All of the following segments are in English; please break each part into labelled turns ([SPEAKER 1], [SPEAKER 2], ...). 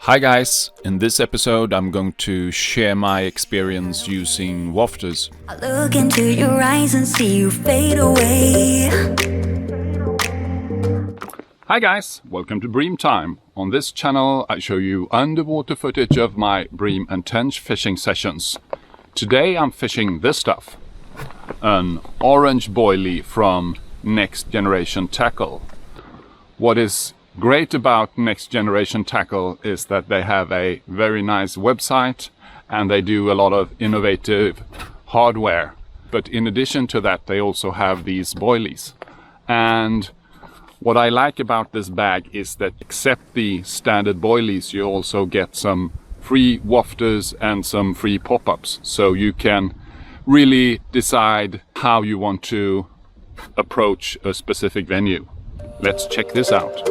[SPEAKER 1] Hi guys, in this episode I'm going to share my experience using Wafters.
[SPEAKER 2] I look into your eyes and see you fade away.
[SPEAKER 1] Hi guys, welcome to Breamtime. On this channel I show you underwater footage of my bream and tench fishing sessions. Today I'm fishing this stuff. An orange boilie from Next Generation Tackle. What is great about Next Generation Tackle is that they have a very nice website and they do a lot of innovative hardware. But in addition to that, they also have these boilies. And what I like about this bag is that except the standard boilies, you also get some free wafters and some free pop-ups. So you can really decide how you want to approach a specific venue. Let's check this out.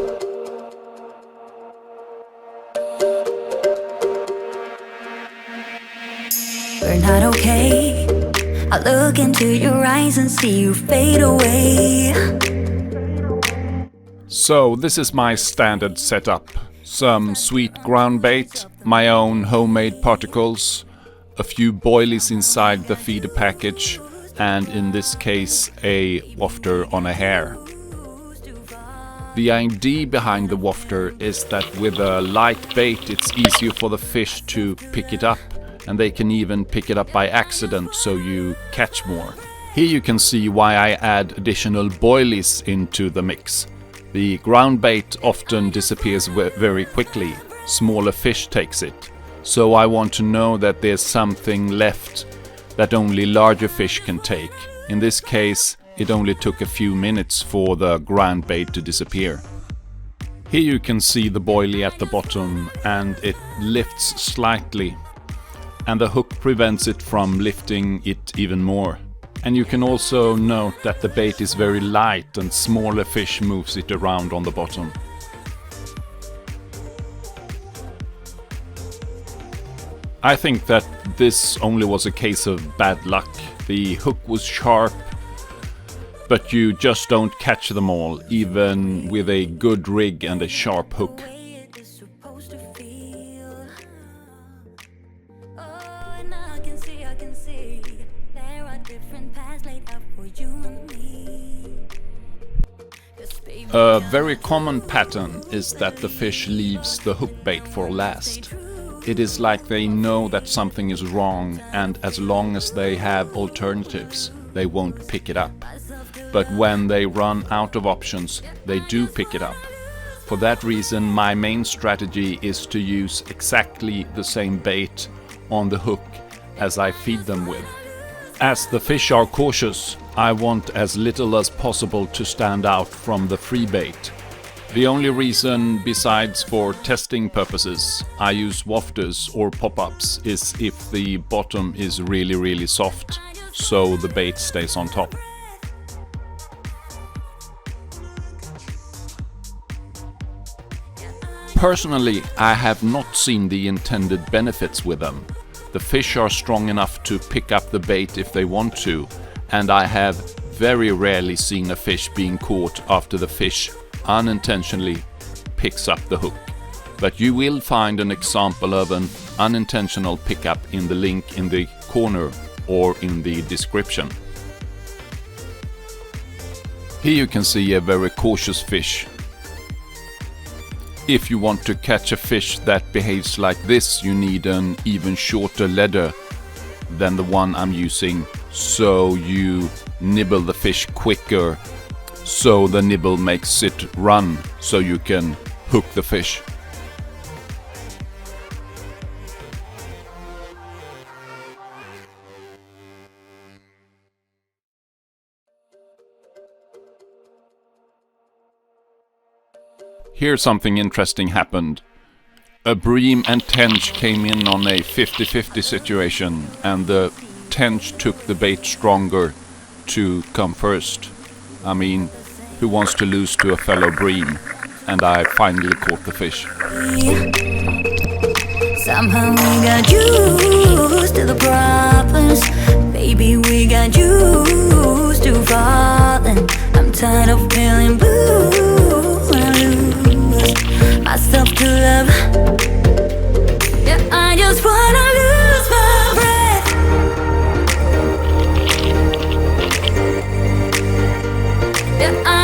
[SPEAKER 2] We're not okay. I look into your eyes and see you fade away.
[SPEAKER 1] So this is my standard setup. Some sweet ground bait, my own homemade particles, a few boilies inside the feeder package, and in this case a wafter on a hair. The idea behind the wafter is that with a light bait it's easier for the fish to pick it up, and they can even pick it up by accident, so you catch more. Here you can see why I add additional boilies into the mix. The ground bait often disappears very quickly. Smaller fish takes it. So I want to know that there's something left that only larger fish can take. In this case, it only took a few minutes for the ground bait to disappear. Here you can see the boilie at the bottom, and it lifts slightly. And the hook prevents it from lifting it even more. And you can also note that the bait is very light and smaller fish moves it around on the bottom. I think that this only was a case of bad luck. The hook was sharp, but you just don't catch them all, even with a good rig and a sharp hook. A very common pattern is that the fish leaves the hook bait for last. It is like they know that something is wrong, and as long as they have alternatives, they won't pick it up. But when they run out of options, they do pick it up. For that reason, my main strategy is to use exactly the same bait on the hook as I feed them with. As the fish are cautious, I want as little as possible to stand out from the free bait. The only reason, besides for testing purposes, I use wafters or pop-ups is if the bottom is really soft, so the bait stays on top. Personally, I have not seen the intended benefits with them. The fish are strong enough to pick up the bait if they want to, and I have very rarely seen a fish being caught after the fish unintentionally picks up the hook. But you will find an example of an unintentional pickup in the link in the corner or in the description. Here you can see a very cautious fish. If you want to catch a fish that behaves like this, you need an even shorter leader than the one I'm using, so you nibble the fish quicker, so the nibble makes it run, so you can hook the fish. Here something interesting happened. A bream and tench came in on a 50-50 situation, and the tench took the bait stronger to come first. I mean, who wants to lose to a fellow bream? And I finally caught the fish.
[SPEAKER 2] Somehow we got used to the problems. Baby, we got used to falling. I'm tired of feeling blue when I lose myself to love.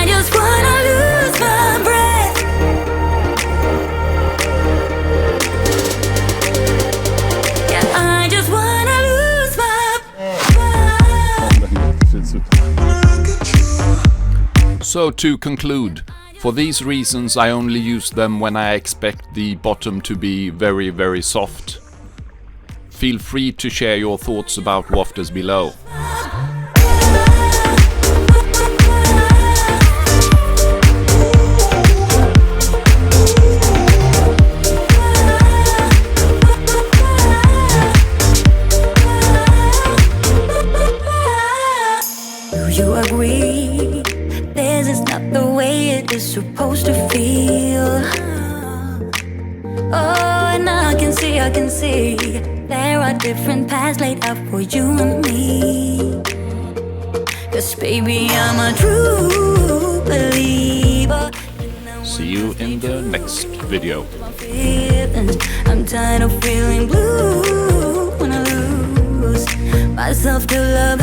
[SPEAKER 2] I just wanna lose my breath. Yeah, I just wanna lose my breath.
[SPEAKER 1] So to conclude, for these reasons I only use them when I expect the bottom to be very, very soft. Feel free to share your thoughts about wafters below.
[SPEAKER 2] Do you agree? This is not the way it is supposed to feel. Oh, and I can see there are different paths laid out for you and me. 'Cause baby, I'm a true believer.
[SPEAKER 1] See you in the next video.
[SPEAKER 2] I'm tired of feeling blue when I lose myself to love.